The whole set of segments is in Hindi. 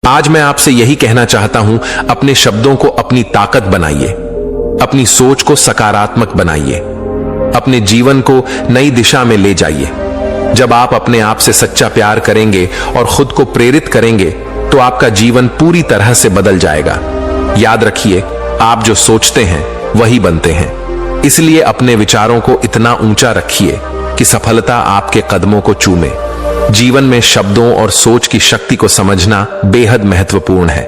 आज मैं आपसे यही कहना चाहता हूं, अपने शब्दों को अपनी ताकत बनाइए, अपनी सोच को सकारात्मक बनाइए, अपने जीवन को नई दिशा में ले जाइए। जब आप अपने आप से सच्चा प्यार करेंगे और खुद को प्रेरित करेंगे तो आपका जीवन पूरी तरह से बदल जाएगा। याद रखिए, आप जो सोचते हैं वही बनते हैं। इसलिए अपने विचारों को इतना ऊंचा रखिए कि सफलता आपके कदमों को चूमे। जीवन में शब्दों और सोच की शक्ति को समझना बेहद महत्वपूर्ण है।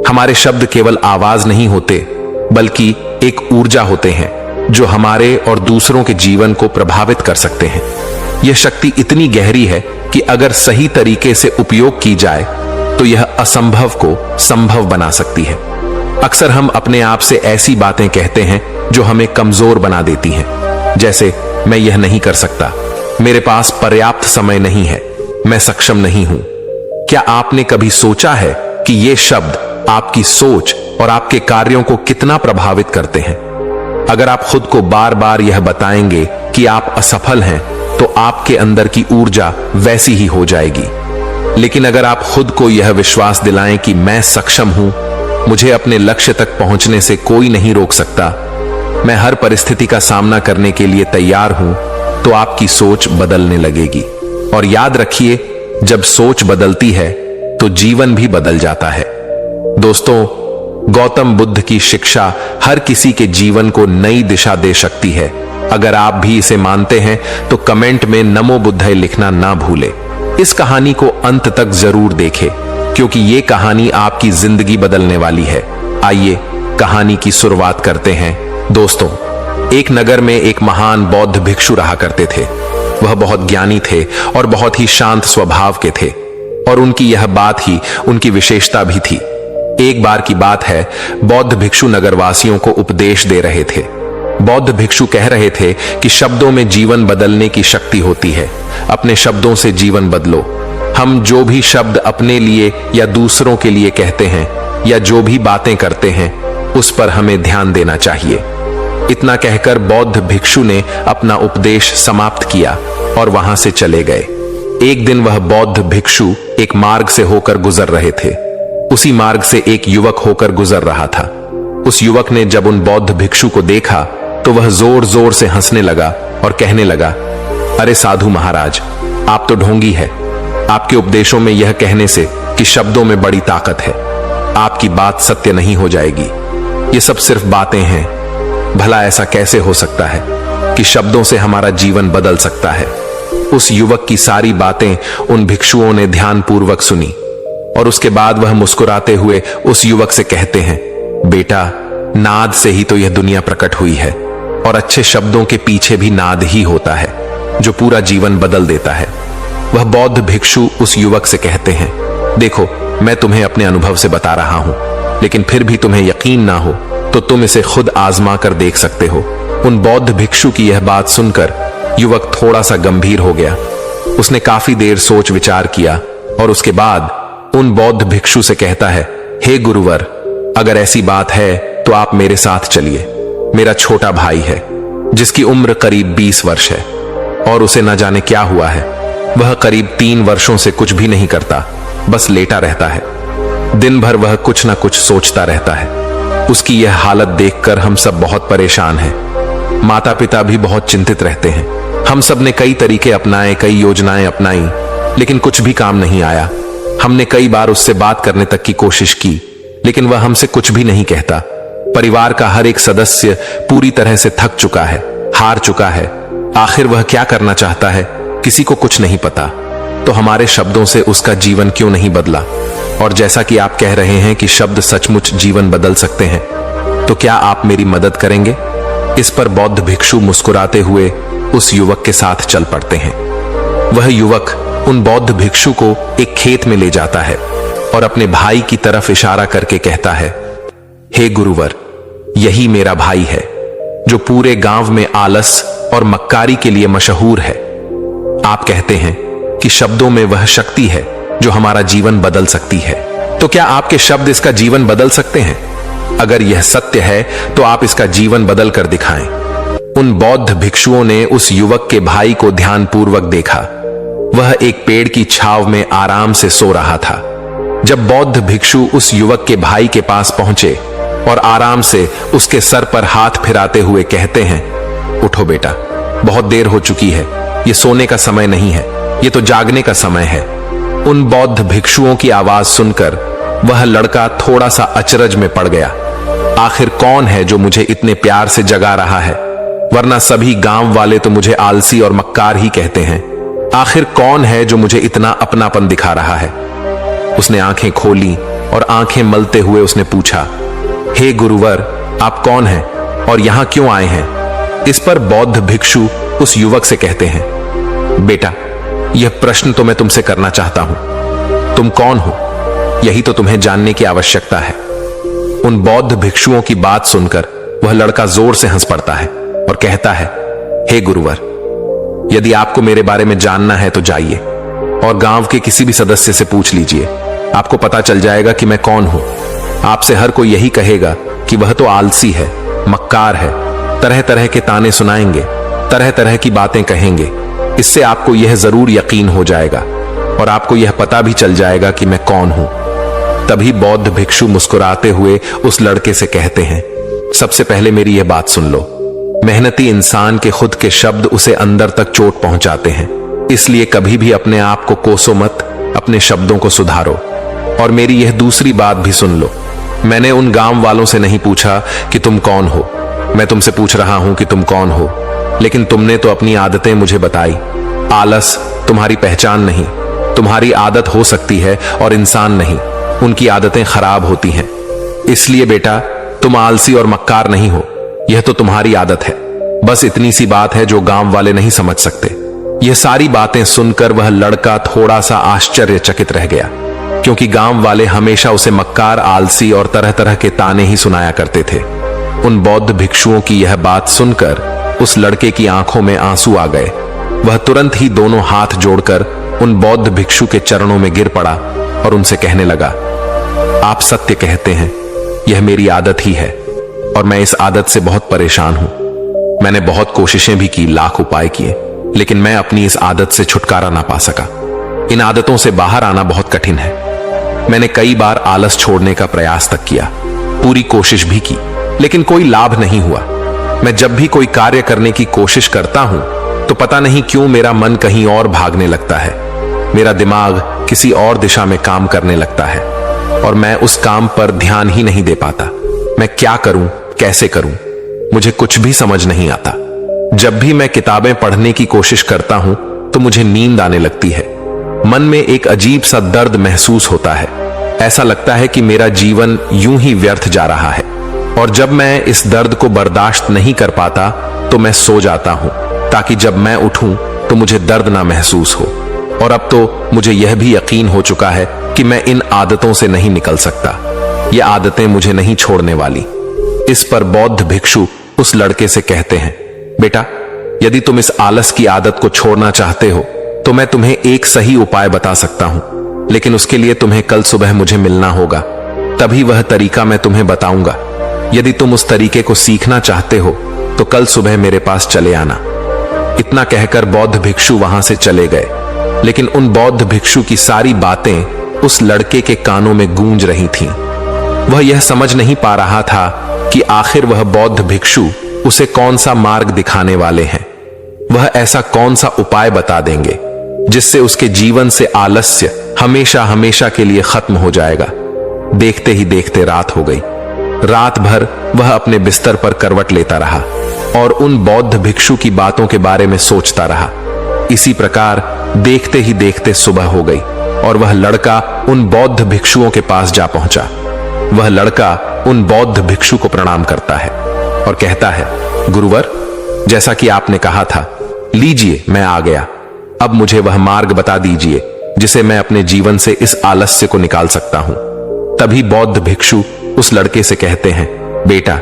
हमारे शब्द केवल आवाज नहीं होते, बल्कि एक ऊर्जा होते हैं जो हमारे और दूसरों के जीवन को प्रभावित कर सकते हैं। यह शक्ति इतनी गहरी है कि अगर सही तरीके से उपयोग की जाए तो यह असंभव को संभव बना सकती है। अक्सर हम अपने आप से ऐसी बातें कहते हैं जो हमें कमजोर बना देती हैं, जैसे मैं यह नहीं कर सकता, मेरे पास पर्याप्त समय नहीं है, मैं सक्षम नहीं हूं। क्या आपने कभी सोचा है कि ये शब्द आपकी सोच और आपके कार्यों को कितना प्रभावित करते हैं? अगर आप खुद को बार बार यह बताएंगे कि आप असफल हैं, तो आपके अंदर की ऊर्जा वैसी ही हो जाएगी। लेकिन अगर आप खुद को यह विश्वास दिलाएं कि मैं सक्षम हूं, मुझे अपने लक्ष्य तक पहुंचने से कोई नहीं रोक सकता, मैं हर परिस्थिति का सामना करने के लिए तैयार हूं, तो आपकी सोच बदलने लगेगी। और याद रखिए, जब सोच बदलती है तो जीवन भी बदल जाता है। दोस्तों, गौतम बुद्ध की शिक्षा हर किसी के जीवन को नई दिशा दे सकती है। अगर आप भी इसे मानते हैं तो कमेंट में नमो बुद्धाय लिखना ना भूले। इस कहानी को अंत तक जरूर देखें, क्योंकि ये कहानी आपकी जिंदगी बदलने वाली है। आइए कहानी की शुरुआत करते हैं। दोस्तों, एक नगर में एक महान बौद्ध भिक्षु रहा करते थे। वह बहुत ज्ञानी थे और बहुत ही शांत स्वभाव के थे, और उनकी यह बात ही उनकी विशेषता भी थी। एक बार की बात है, बौद्ध भिक्षु नगरवासियों को उपदेश दे रहे थे। बौद्ध भिक्षु कह रहे थे कि शब्दों में जीवन बदलने की शक्ति होती है। अपने शब्दों से जीवन बदलो। हम जो भी शब्द अपने लिए या दूसरों के लिए कहते हैं, या जो भी बातें करते हैं, उस पर हमें ध्यान देना चाहिए। इतना कहकर बौद्ध भिक्षु ने अपना उपदेश समाप्त किया और वहां से चले गए। एक दिन वह बौद्ध भिक्षु एक मार्ग से होकर गुजर रहे थे। उसी मार्ग से एक युवक होकर गुजर रहा था। उस युवक ने जब उन बौद्ध भिक्षु को देखा तो वह जोर जोर से हंसने लगा और कहने लगा, अरे साधु महाराज, आप तो ढोंगी है। आपके उपदेशों में यह कहने से कि शब्दों में बड़ी ताकत है, आपकी बात सत्य नहीं हो जाएगी। ये सब सिर्फ बातें हैं। भला ऐसा कैसे हो सकता है कि शब्दों से हमारा जीवन बदल सकता है? उस युवक की सारी बातें उन भिक्षुओं ने ध्यानपूर्वक सुनी, और उसके बाद वह मुस्कुराते हुए उस युवक से कहते हैं, बेटा, नाद से ही तो यह दुनिया प्रकट हुई है, और अच्छे शब्दों के पीछे भी नाद ही होता है जो पूरा जीवन बदल देता है। वह बौद्ध भिक्षु उस युवक से कहते हैं, देखो, मैं तुम्हें अपने अनुभव से बता रहा हूं, लेकिन फिर भी तुम्हें यकीन ना हो तो तुम इसे खुद आजमा कर देख सकते हो। उन बौद्ध भिक्षु की यह बात सुनकर युवक थोड़ा सा गंभीर हो गया। उसने काफी देर सोच विचार किया और उसके बाद उन बौद्ध भिक्षु से कहता है, हे गुरुवर, अगर ऐसी बात है तो आप मेरे साथ चलिए। मेरा छोटा भाई है जिसकी उम्र करीब 20 वर्ष है, और उसे न जाने क्या हुआ है। वह करीब 3 वर्षों से कुछ भी नहीं करता, बस लेटा रहता है। दिन भर वह कुछ ना कुछ सोचता रहता है। उसकी यह हालत देखकर हम सब बहुत परेशान हैं। माता पिता भी बहुत चिंतित रहते हैं। हम सब ने कई तरीके अपनाए, कई योजनाएं अपनाई, लेकिन कुछ भी काम नहीं आया। हमने कई बार उससे बात करने तक की कोशिश की, लेकिन वह हमसे कुछ भी नहीं कहता। परिवार का हर एक सदस्य पूरी तरह से थक चुका है, हार चुका है। आखिर वह क्या करना चाहता है, किसी को कुछ नहीं पता। तो हमारे शब्दों से उसका जीवन क्यों नहीं बदला? और जैसा कि आप कह रहे हैं कि शब्द सचमुच जीवन बदल सकते हैं, तो क्या आप मेरी मदद करेंगे? इस पर बौद्ध भिक्षु मुस्कुराते हुए उस युवक के साथ चल पड़ते हैं। वह युवक उन बौद्ध भिक्षु को एक खेत में ले जाता है और अपने भाई की तरफ इशारा करके कहता है, हे गुरुवर, यही मेरा भाई है जो पूरे गांव में आलस और मक्कारी के लिए मशहूर है। आप कहते हैं कि शब्दों में वह शक्ति है जो हमारा जीवन बदल सकती है। तो क्या आपके शब्द इसका जीवन बदल सकते हैं? अगर यह सत्य है तो आप इसका जीवन बदल कर दिखाएं। उन बौद्ध भिक्षुओं ने उस युवक के भाई को ध्यानपूर्वक देखा। वह एक पेड़ की छांव में आराम से सो रहा था। जब बौद्ध भिक्षु उस युवक के भाई के पास पहुंचे और आराम से उसके सर पर हाथ फिराते हुए कहते हैं, उठो बेटा, बहुत देर हो चुकी है, ये सोने का समय नहीं है, ये तो जागने का समय है। उन बौद्ध भिक्षुओं की आवाज सुनकर वह लड़का थोड़ा सा अचरज में पड़ गया। आखिर कौन है जो मुझे इतने प्यार से जगा रहा है, वरना सभी गांव वाले तो मुझे आलसी और मक्कार ही कहते हैं। आखिर कौन है जो मुझे इतना अपनापन दिखा रहा है? उसने आंखें खोली और आंखें मलते हुए उसने पूछा, हे गुरुवर, आप कौन हैं और यहां क्यों आए हैं? इस पर बौद्ध भिक्षु उस युवक से कहते हैं, बेटा, यह प्रश्न तो मैं तुमसे करना चाहता हूं, तुम कौन हो, यही तो तुम्हें जानने की आवश्यकता है। उन बौद्ध भिक्षुओं की बात सुनकर वह लड़का जोर से हंस पड़ता है और कहता है, हे गुरुवर, यदि आपको मेरे बारे में जानना है तो जाइए और गांव के किसी भी सदस्य से पूछ लीजिए, आपको पता चल जाएगा कि मैं कौन हूं। आपसे हर कोई यही कहेगा कि वह तो आलसी है, मक्कार है, तरह तरह के ताने सुनाएंगे, तरह तरह की बातें कहेंगे। इससे आपको यह जरूर यकीन हो जाएगा और आपको यह पता भी चल जाएगा कि मैं कौन हूं। तभी बौद्ध भिक्षु मुस्कुराते हुए उस लड़के से कहते हैं, सबसे पहले मेरी यह बात सुन लो, मेहनती इंसान के खुद के शब्द उसे अंदर तक चोट पहुंचाते हैं, इसलिए कभी भी अपने आप को कोसो मत, अपने शब्दों को सुधारो। और मेरी यह दूसरी बात भी सुन लो, मैंने उन गांव वालों से नहीं पूछा कि तुम कौन हो, मैं तुमसे पूछ रहा हूं कि तुम कौन हो, लेकिन तुमने तो अपनी आदतें मुझे बताई। आलस तुम्हारी पहचान नहीं, तुम्हारी आदत हो सकती है और इंसान नहीं, उनकी आदतें खराब होती हैं। इसलिए बेटा, तुम आलसी और मक्कार नहीं हो, यह तो तुम्हारी आदत है। बस इतनी सी बात है जो गांव वाले नहीं समझ सकते। यह सारी बातें सुनकर वह लड़का थोड़ा सा आश्चर्यचकित रह गया, क्योंकि गांव वाले हमेशा उसे मक्कार, आलसी और तरह तरह के ताने ही सुनाया करते थे। उन बौद्ध भिक्षुओं की यह बात सुनकर उस लड़के की आंखों में आंसू आ गए। वह तुरंत ही दोनों हाथ जोड़कर उन बौद्ध भिक्षु के चरणों में गिर पड़ा और उनसे कहने लगा, आप सत्य कहते हैं, यह मेरी आदत ही है और मैं इस आदत से बहुत परेशान हूं। मैंने बहुत कोशिशें भी की, लाख उपाय किए, लेकिन मैं अपनी इस आदत से छुटकारा ना पा सका। इन आदतों से बाहर आना बहुत कठिन है। मैंने कई बार आलस छोड़ने का प्रयास तक किया, पूरी कोशिश भी की, लेकिन कोई लाभ नहीं हुआ। मैं जब भी कोई कार्य करने की कोशिश करता हूं तो पता नहीं क्यों मेरा मन कहीं और भागने लगता है, मेरा दिमाग किसी और दिशा में काम करने लगता है और मैं उस काम पर ध्यान ही नहीं दे पाता। मैं क्या करूं, कैसे करूं, मुझे कुछ भी समझ नहीं आता। जब भी मैं किताबें पढ़ने की कोशिश करता हूं तो मुझे नींद आने लगती है। मन में एक अजीब सा दर्द महसूस होता है, ऐसा लगता है कि मेरा जीवन यूं ही व्यर्थ जा रहा है। और जब मैं इस दर्द को बर्दाश्त नहीं कर पाता तो मैं सो जाता हूं, ताकि जब मैं उठूं तो मुझे दर्द ना महसूस हो। और अब तो मुझे यह भी यकीन हो चुका है कि मैं इन आदतों से नहीं निकल सकता, ये आदतें मुझे नहीं छोड़ने वाली। इस पर बौद्ध भिक्षु उस लड़के से कहते हैं, बेटा, यदि तुम इस आलस की आदत को छोड़ना चाहते हो तो मैं तुम्हें एक सही उपाय बता सकता हूं, लेकिन उसके लिए तुम्हें कल सुबह मुझे मिलना होगा, तभी वह तरीका मैं तुम्हें बताऊंगा। यदि तुम उस तरीके को सीखना चाहते हो तो कल सुबह मेरे पास चले आना। इतना कहकर बौद्ध भिक्षु वहां से चले गए, लेकिन उन बौद्ध भिक्षु की सारी बातें उस लड़के के कानों में गूंज रही थीं। वह यह समझ नहीं पा रहा था कि आखिर वह बौद्ध भिक्षु उसे कौन सा मार्ग दिखाने वाले हैं। वह ऐसा कौन सा उपाय बता देंगे जिससे उसके जीवन से आलस्य हमेशा हमेशा के लिए खत्म हो जाएगा। देखते ही देखते रात हो गई। रात भर वह अपने बिस्तर पर करवट लेता रहा और उन बौद्ध भिक्षु की बातों के बारे में सोचता रहा। इसी प्रकार देखते ही देखते सुबह हो गई और वह लड़का उन बौद्ध भिक्षुओं के पास जा पहुंचा। वह लड़का उन बौद्ध भिक्षु को प्रणाम करता है और कहता है, गुरुवर, जैसा कि आपने कहा था, लीजिए मैं आ गया। अब मुझे वह मार्ग बता दीजिए जिसे मैं अपने जीवन से इस आलस्य को निकाल सकता हूं। तभी बौद्ध भिक्षु उस लड़के से कहते हैं, बेटा,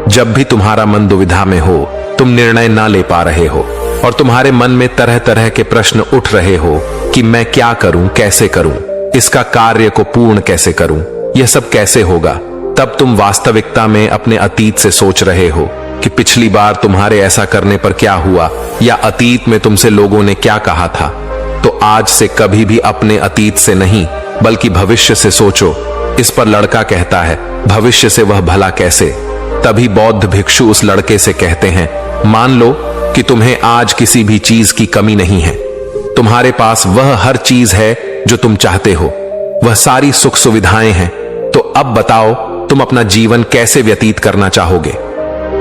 जब भी तुम्हारा मन दुविधा में हो, तुम निर्णय ना ले पा रहे हो और तुम्हारे मन में तरह तरह के प्रश्न उठ रहे हो कि मैं क्या करूं, कैसे करूं, इसका कार्य को पूर्ण कैसे करूं, यह सब कैसे होगा, तब तुम वास्तविकता में अपने अतीत से सोच रहे हो कि पिछली बार तुम्हारे ऐसा करने पर क्या हुआ या अतीत में तुमसे लोगों ने क्या कहा था। तो आज से कभी भी अपने अतीत से नहीं, बल्कि भविष्य से सोचो। इस पर लड़का कहता है, भविष्य से वह भला कैसे? तभी बौद्ध भिक्षु उस लड़के से कहते हैं, मान लो कि तुम्हें आज किसी भी चीज की कमी नहीं है। तुम्हारे पास वह हर चीज है जो तुम चाहते हो, वह सारी सुख सुविधाएं हैं। तो अब बताओ तुम अपना जीवन कैसे व्यतीत करना चाहोगे?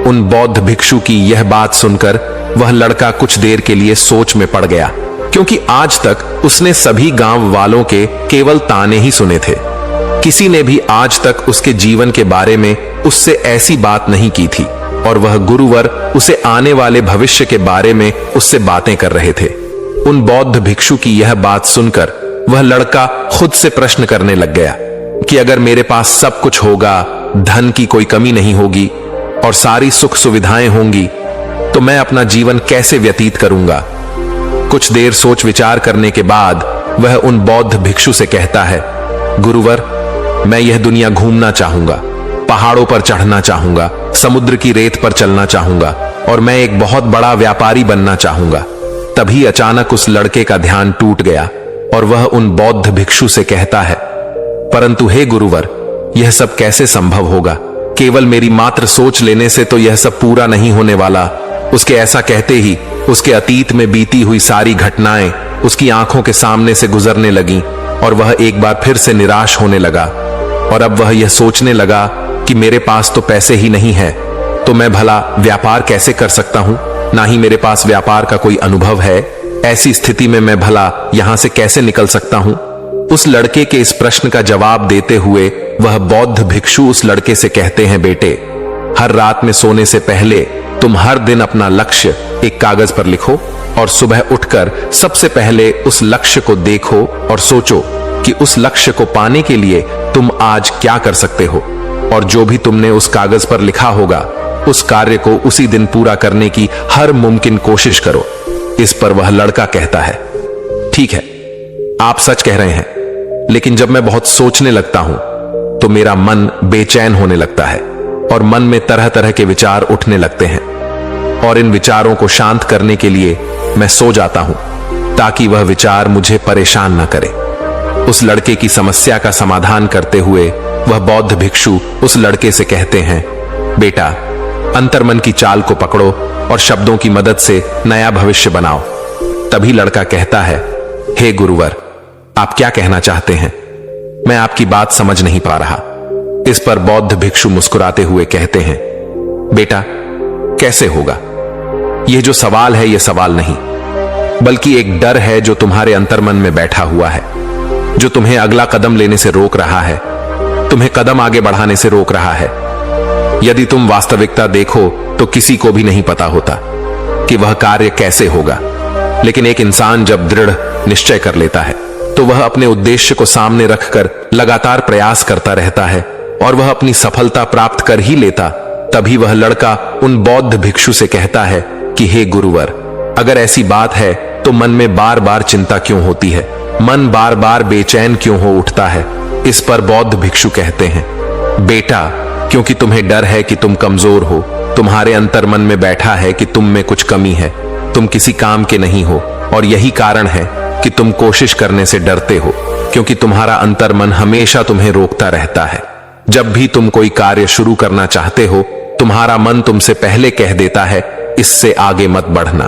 उन बौद्ध भिक्षु की यह बात सुनकर वह लड़का कुछ देर के लिए सोच में पड़ गया, क्योंकि आज तक उसने सभी गांव वालों के केवल ताने ही सुने थे। किसी ने भी आज तक उसके जीवन के बारे में उससे ऐसी बात नहीं की थी, और वह गुरुवर उसे आने वाले भविष्य के बारे में उससे बातें कर रहे थे। उन बौद्ध भिक्षु की यह बात सुनकर वह लड़का खुद से प्रश्न करने लग गया कि अगर मेरे पास सब कुछ होगा, धन की कोई कमी नहीं होगी और सारी सुख सुविधाएं होंगी, तो मैं अपना जीवन कैसे व्यतीत करूंगा? कुछ देर सोच विचार करने के बाद वह उन बौद्ध भिक्षु से कहता है, गुरुवर, मैं यह दुनिया घूमना चाहूंगा, पहाड़ों पर चढ़ना चाहूंगा, समुद्र की रेत पर चलना चाहूंगा और मैं एक बहुत बड़ा व्यापारी बनना चाहूंगा। तभी अचानक उस लड़के का ध्यान टूट गया और वह उन बौद्ध भिक्षु से कहता है, परंतु हे गुरुवर, यह सब कैसे संभव होगा? केवल मेरी मात्र सोच लेने से तो यह सब पूरा नहीं होने वाला। उसके ऐसा कहते ही उसके अतीत में बीती हुई सारी घटनाएं उसकी आंखों के सामने से गुजरने लगीं और वह एक बार फिर से निराश होने लगा। और अब वह यह सोचने लगा कि मेरे पास तो पैसे ही नहीं है, तो मैं भला व्यापार कैसे कर सकता हूं? ना ही मेरे पास व्यापार का कोई अनुभव है। ऐसी स्थिति में मैं भला यहां से कैसे निकल सकता हूं? उस लड़के के इस प्रश्न का जवाब देते हुए वह बौद्ध भिक्षु उस लड़के से कहते हैं, बेटे, हर रात में सोने से पहले तुम हर दिन अपना लक्ष्य एक कागज पर लिखो और सुबह उठकर सबसे पहले उस लक्ष्य को देखो और सोचो कि उस लक्ष्य को पाने के लिए तुम आज क्या कर सकते हो, और जो भी तुमने उस कागज पर लिखा होगा उस कार्य को उसी दिन पूरा करने की हर मुमकिन कोशिश करो। इस पर वह लड़का कहता है, ठीक है, आप सच कह रहे हैं, लेकिन जब मैं बहुत सोचने लगता हूं तो मेरा मन बेचैन होने लगता है और मन में तरह तरह के विचार उठने लगते हैं, और इन विचारों को शांत करने के लिए मैं सो जाता हूं ताकि वह विचार मुझे परेशान न करे। उस लड़के की समस्या का समाधान करते हुए वह बौद्ध भिक्षु उस लड़के से कहते हैं, बेटा, अंतर्मन की चाल को पकड़ो और शब्दों की मदद से नया भविष्य बनाओ। तभी लड़का कहता है, हे गुरुवर, आप क्या कहना चाहते हैं? मैं आपकी बात समझ नहीं पा रहा। इस पर बौद्ध भिक्षु मुस्कुराते हुए कहते हैं, बेटा, कैसे होगा? यह जो सवाल है, यह सवाल नहीं, बल्कि एक डर है जो तुम्हारे अंतर्मन में बैठा हुआ है, जो तुम्हें अगला कदम लेने से रोक रहा है, तुम्हें कदम आगे बढ़ाने से रोक रहा है। यदि तुम वास्तविकता देखो तो किसी को भी नहीं पता होता कि वह कार्य कैसे होगा, लेकिन एक इंसान जब दृढ़ निश्चय कर लेता है तो वह अपने उद्देश्य को सामने रखकर लगातार प्रयास करता रहता है और वह अपनी सफलता प्राप्त कर ही लेता। तभी वह लड़का उन बौद्ध भिक्षु से कहता है कि हे गुरुवर, अगर ऐसी बात है तो मन में बार बार चिंता क्यों होती है? मन बार बार बेचैन क्यों हो उठता है? इस पर बौद्ध भिक्षु कहते हैं, बेटा, क्योंकि तुम्हें डर है कि तुम कमजोर हो, तुम्हारे अंतर्मन में बैठा है कि तुम में कुछ कमी है, तुम किसी काम के नहीं हो, और यही कारण है कि तुम कोशिश करने से डरते हो, क्योंकि तुम्हारा अंतर्मन हमेशा तुम्हें रोकता रहता है। जब भी तुम कोई कार्य शुरू करना चाहते हो, तुम्हारा मन तुमसे पहले कह देता है, इससे आगे मत बढ़ना,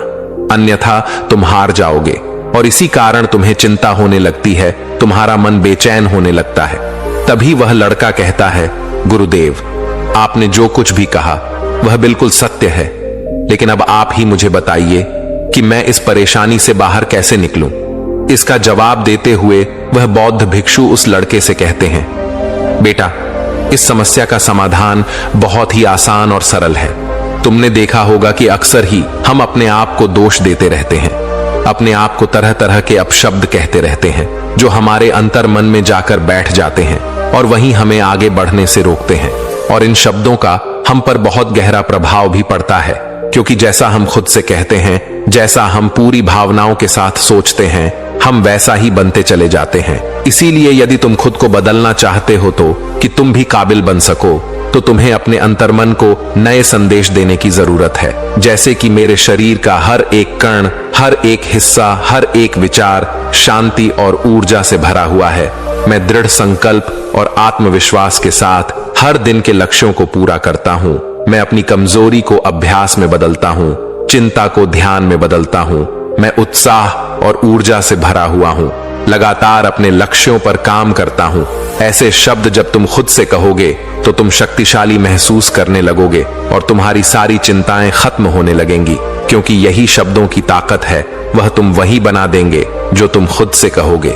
अन्यथा तुम हार जाओगे, और इसी कारण तुम्हें चिंता होने लगती है, तुम्हारा मन बेचैन होने लगता है। तभी वह लड़का कहता है, गुरुदेव, आपने जो कुछ भी कहा वह बिल्कुल सत्य है, लेकिन अब आप ही मुझे बताइए कि मैं इस परेशानी से बाहर कैसे निकलूं? इसका जवाब देते हुए वह बौद्ध भिक्षु उस लड़के से कहते हैं, बेटा, इस समस्या का समाधान बहुत ही आसान और सरल है। तुमने देखा होगा कि अक्सर ही हम अपने आप को दोष देते रहते हैं, अपने आप को तरह तरह के अपशब्द कहते रहते हैं, जो हमारे अंतर्मन में जाकर बैठ जाते हैं और वहीं हमें आगे बढ़ने से रोकते हैं। और इन शब्दों का हम पर बहुत गहरा प्रभाव भी पड़ता है, क्योंकि जैसा हम खुद से कहते हैं, जैसा हम पूरी भावनाओं के साथ सोचते हैं, हम वैसा ही बनते चले जाते हैं। इसीलिए यदि तुम खुद को बदलना चाहते हो तो कि तुम भी काबिल बन सको, तो तुम्हें अपने अंतर्मन को नए संदेश देने की जरूरत है। जैसे कि मेरे शरीर का हर एक कण, हर एक हिस्सा, हर एक विचार शांति और ऊर्जा से भरा हुआ है, मैं दृढ़ संकल्प और आत्मविश्वास के साथ हर दिन के लक्ष्यों को पूरा करता हूं। मैं अपनी कमजोरी को अभ्यास में बदलता हूं, चिंता को ध्यान में बदलता हूं। मैं उत्साह और ऊर्जा से भरा हुआ हूं, लगातार अपने लक्ष्यों पर काम करता हूं। ऐसे शब्द जब तुम खुद से कहोगे तो तुम शक्तिशाली महसूस करने लगोगे और तुम्हारी सारी चिंताएं खत्म होने लगेंगी, क्योंकि यही शब्दों की ताकत है। वह तुम वही बना देंगे जो तुम खुद से कहोगे।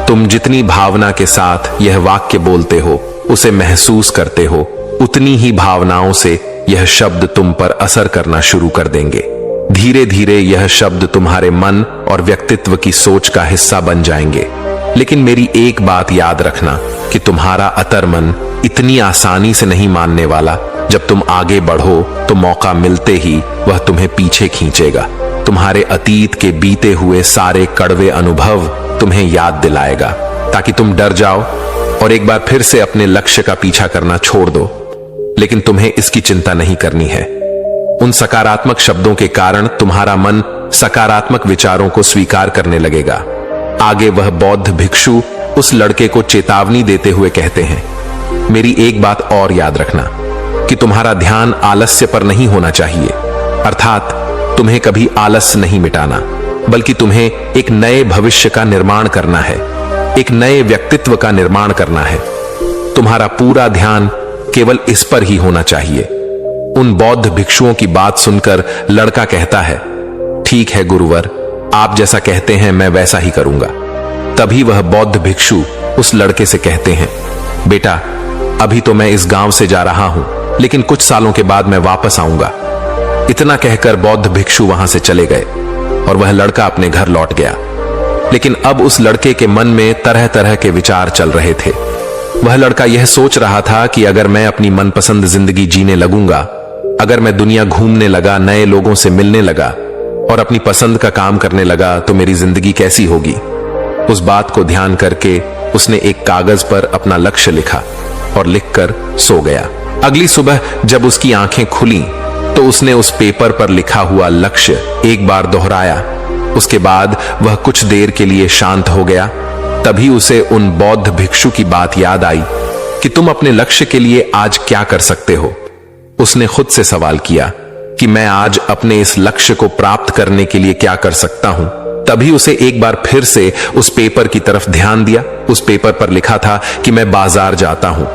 तुम जितनी भावना के साथ यह वाक्य बोलते हो, उसे महसूस करते हो, उतनी ही भावनाओं से यह शब्द तुम पर असर करना शुरू कर देंगे। धीरे धीरे यह शब्द तुम्हारे मन और व्यक्तित्व की सोच का हिस्सा बन जाएंगे। लेकिन मेरी एक बात याद रखना कि तुम्हारा अतर्मन इतनी आसानी से नहीं मानने वाला। जब तुम आगे बढ़ो तो मौका मिलते ही वह तुम्हें पीछे खींचेगा। तुम्हारे अतीत के बीते हुए सारे कड़वे अनुभव तुम्हें याद दिलाएगा, ताकि तुम डर जाओ और एक बार फिर से अपने लक्ष्य का पीछा करना छोड़ दो। लेकिन तुम्हें इसकी चिंता नहीं करनी है। उन सकारात्मक शब्दों के कारण तुम्हारा मन सकारात्मक विचारों को स्वीकार करने लगेगा। आगे वह बौद्ध भिक्षु उस लड़के को चेतावनी देते हुए कहते हैं, मेरी एक बात और याद रखना कि तुम्हारा ध्यान आलस्य पर नहीं होना चाहिए। अर्थात तुम्हें कभी आलस्य नहीं मिटाना, बल्कि तुम्हें एक नए भविष्य का निर्माण करना है, एक नए व्यक्तित्व का निर्माण करना है। तुम्हारा पूरा ध्यान केवल इस पर ही होना चाहिए। उन बौद्ध भिक्षुओं की बात सुनकर लड़का कहता है, ठीक है गुरुवर, आप जैसा कहते हैं मैं वैसा ही करूंगा। तभी वह बौद्ध भिक्षु उस लड़के से कहते हैं, बेटा अभी तो मैं इस गांव से जा रहा हूं, लेकिन कुछ सालों के बाद मैं वापस आऊंगा। इतना कहकर बौद्ध भिक्षु वहां से चले गए और वह लड़का अपने घर लौट गया। लेकिन अब उस लड़के के मन में तरह तरह के विचार चल रहे थे। वह लड़का यह सोच रहा था कि अगर मैं अपनी मनपसंद जिंदगी जीने लगूंगा, अगर मैं दुनिया घूमने लगा, नए लोगों से मिलने लगा और अपनी पसंद का काम करने लगा, तो मेरी जिंदगी कैसी होगी। उस बात को ध्यान करके उसने एक कागज पर अपना लक्ष्य लिखा और लिखकर सो गया। अगली सुबह जब उसकी आंखें खुली तो उसने उस पेपर पर लिखा हुआ लक्ष्य एक बार दोहराया। उसके बाद वह कुछ देर के लिए शांत हो गया। तभी उसे उन बौद्ध भिक्षु की बात याद आई कि तुम अपने लक्ष्य के लिए आज क्या कर सकते हो। उसने खुद से सवाल किया कि मैं आज अपने इस लक्ष्य को प्राप्त करने के लिए क्या कर सकता हूं। तभी उसे एक बार फिर से उस पेपर की तरफ ध्यान दिया। उस पेपर पर लिखा था कि मैं बाजार जाता हूं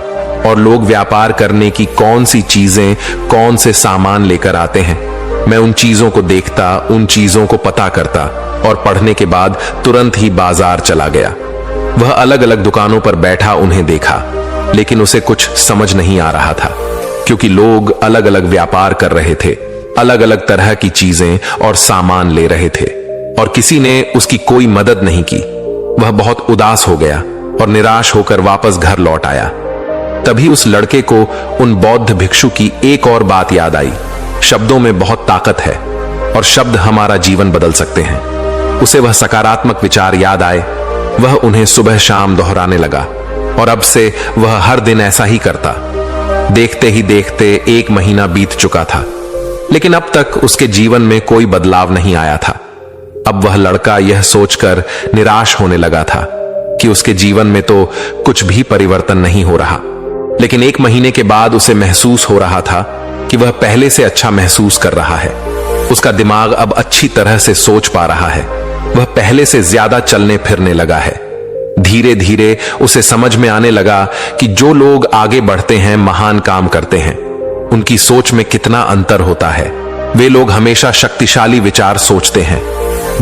और लोग व्यापार करने की कौन सी चीजें, कौन से सामान लेकर आते हैं। मैं उन चीजों को देखता, उन चीजों को पता करता और पढ़ने के बाद तुरंत ही बाजार चला गया। वह अलग अलग दुकानों पर बैठा उन्हें देखा, लेकिन उसे कुछ समझ नहीं आ रहा था, क्योंकि लोग अलग अलग व्यापार कर रहे थे, अलग अलग तरह की चीजें और सामान ले रहे थे और किसी ने उसकी कोई मदद नहीं की। वह बहुत उदास हो गया और निराश होकर वापस घर लौट आया। तभी उस लड़के को उन बौद्ध भिक्षु की एक और बात याद आई। शब्दों में बहुत ताकत है और शब्द हमारा जीवन बदल सकते हैं। उसे वह सकारात्मक विचार याद आए। वह उन्हें सुबह शाम दोहराने लगा और अब से वह हर दिन ऐसा ही करता। देखते ही देखते 1 महीना बीत चुका था, लेकिन अब तक उसके जीवन में कोई बदलाव नहीं आया था। अब वह लड़का यह सोचकर निराश होने लगा था कि उसके जीवन में तो कुछ भी परिवर्तन नहीं हो रहा। लेकिन 1 महीने के बाद उसे महसूस हो रहा था कि वह पहले से अच्छा महसूस कर रहा है। उसका दिमाग अब अच्छी तरह से सोच पा रहा है। वह पहले से ज्यादा चलने फिरने लगा है। धीरे धीरे उसे समझ में आने लगा कि जो लोग आगे बढ़ते हैं, महान काम करते हैं, उनकी सोच में कितना अंतर होता है। वे लोग हमेशा शक्तिशाली विचार सोचते हैं।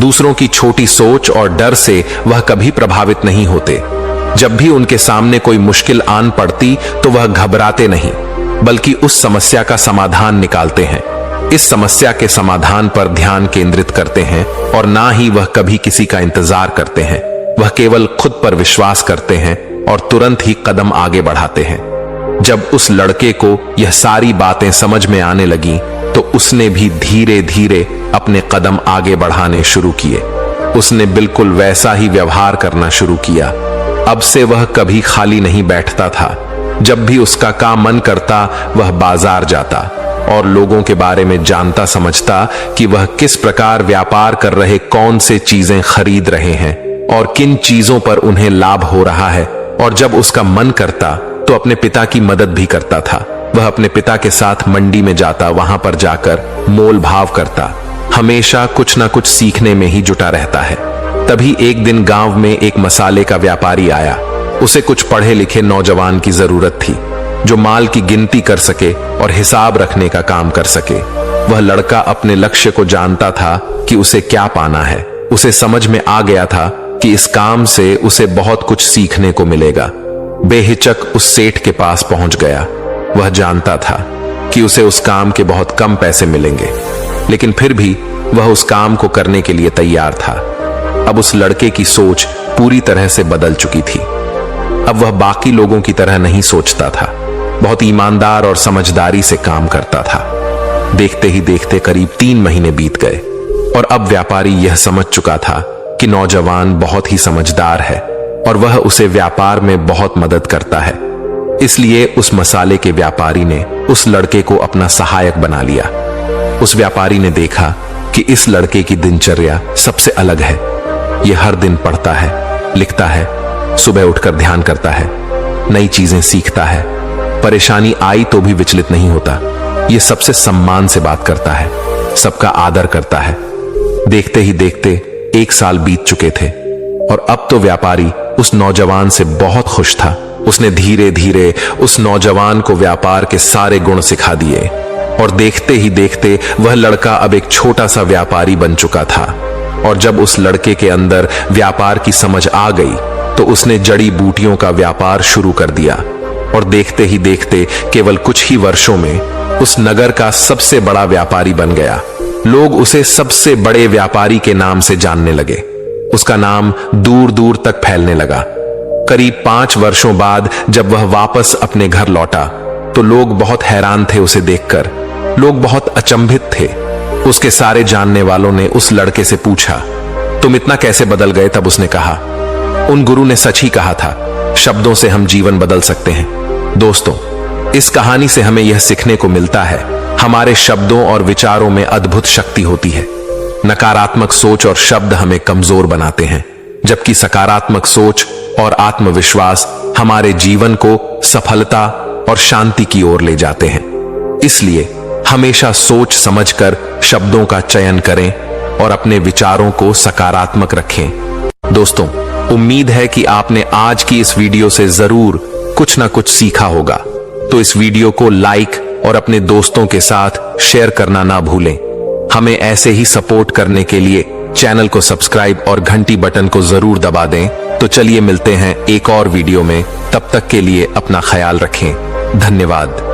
दूसरों की छोटी सोच और डर से वह कभी प्रभावित नहीं होते। जब भी उनके सामने कोई मुश्किल आन पड़ती तो वह घबराते नहीं, बल्कि उस समस्या का समाधान निकालते हैं। इस समस्या के समाधान पर ध्यान केंद्रित करते हैं और ना ही वह कभी किसी का इंतजार करते हैं। वह केवल खुद पर विश्वास करते हैं और तुरंत ही कदम आगे बढ़ाते हैं। जब उस लड़के को यह सारी बातें समझ में आने लगी तो उसने भी धीरे धीरे अपने कदम आगे बढ़ाने शुरू किए। उसने बिल्कुल वैसा ही व्यवहार करना शुरू किया। अब से वह कभी खाली नहीं बैठता था। जब भी उसका काम मन करता वह बाजार जाता और लोगों के बारे में जानता समझता कि वह किस प्रकार व्यापार कर रहे, कौन से चीजें खरीद रहे हैं और किन चीजों पर उन्हें लाभ हो रहा है और जब उसका मन करता तो अपने पिता की मदद भी करता था। वह अपने पिता के साथ मंडी में जाता, वहां पर जाकर मोल भाव करता, हमेशा कुछ ना कुछ सीखने में ही जुटा रहता है। तभी एक दिन गांव में एक मसाले का व्यापारी आया। उसे कुछ पढ़े लिखे नौजवान की जरूरत थी जो माल की गिनती कर सके और हिसाब रखने का काम कर सके। वह लड़का अपने लक्ष्य को जानता था कि उसे क्या पाना है। उसे समझ में आ गया था कि इस काम से उसे बहुत कुछ सीखने को मिलेगा। बेहिचक उस सेठ के पास पहुंच गया। वह जानता था कि उसे उस काम के बहुत कम पैसे मिलेंगे, लेकिन फिर भी वह उस काम को करने के लिए तैयार था। अब उस लड़के की सोच पूरी तरह से बदल चुकी थी। अब वह बाकी लोगों की तरह नहीं सोचता था, बहुत ईमानदार और समझदारी से काम करता था। देखते ही देखते करीब 3 महीने बीत गए और अब व्यापारी यह समझ चुका था कि नौजवान बहुत ही समझदार है और वह उसे व्यापार में बहुत मदद करता है। इसलिए उस मसाले के व्यापारी ने उस लड़के को अपना सहायक बना लिया। उस व्यापारी ने देखा कि इस लड़के की दिनचर्या सबसे अलग है। यह हर दिन पढ़ता है, लिखता है, सुबह उठकर ध्यान करता है, नई चीजें सीखता है, परेशानी आई तो भी विचलित नहीं होता। यह सबसे सम्मान से बात करता है, सबका आदर करता है। देखते ही देखते 1 साल बीत चुके थे और अब तो व्यापारी उस नौजवान से बहुत खुश था। उसने धीरे धीरे उस नौजवान को व्यापार के सारे गुण सिखा दिए और देखते ही देखते वह लड़का अब एक छोटा सा व्यापारी बन चुका था। और जब उस लड़के के अंदर व्यापार की समझ आ गई तो उसने जड़ी बूटियों का व्यापार शुरू कर दिया और देखते ही देखते केवल कुछ ही वर्षों में उस नगर का सबसे बड़ा व्यापारी बन गया। लोग उसे सबसे बड़े व्यापारी के नाम से जानने लगे। उसका नाम दूर दूर तक फैलने लगा। करीब 5 वर्षों बाद जब वह वापस अपने घर लौटा तो लोग बहुत हैरान थे उसे देखकर। लोग बहुत अचंभित थे। उसके सारे जानने वालों ने उस लड़के से पूछा, तुम इतना कैसे बदल गए? तब उसने कहा, उन गुरु ने सच ही कहा था, शब्दों से हम जीवन बदल सकते हैं। दोस्तों, इस कहानी से हमें यह सीखने को मिलता है, हमारे शब्दों और विचारों में अद्भुत शक्ति होती है। नकारात्मक सोच और शब्द हमें कमजोर बनाते हैं, जबकि सकारात्मक सोच और आत्मविश्वास हमारे जीवन को सफलता और शांति की ओर ले जाते हैं। इसलिए हमेशा सोच समझकर शब्दों का चयन करें और अपने विचारों को सकारात्मक रखें। दोस्तों, उम्मीद है कि आपने आज की इस वीडियो से जरूर कुछ ना कुछ सीखा होगा। तो इस वीडियो को लाइक और अपने दोस्तों के साथ शेयर करना ना भूलें। हमें ऐसे ही सपोर्ट करने के लिए चैनल को सब्सक्राइब और घंटी बटन को जरूर दबा दें। तो चलिए मिलते हैं एक और वीडियो में। तब तक के लिए अपना ख्याल रखें। धन्यवाद।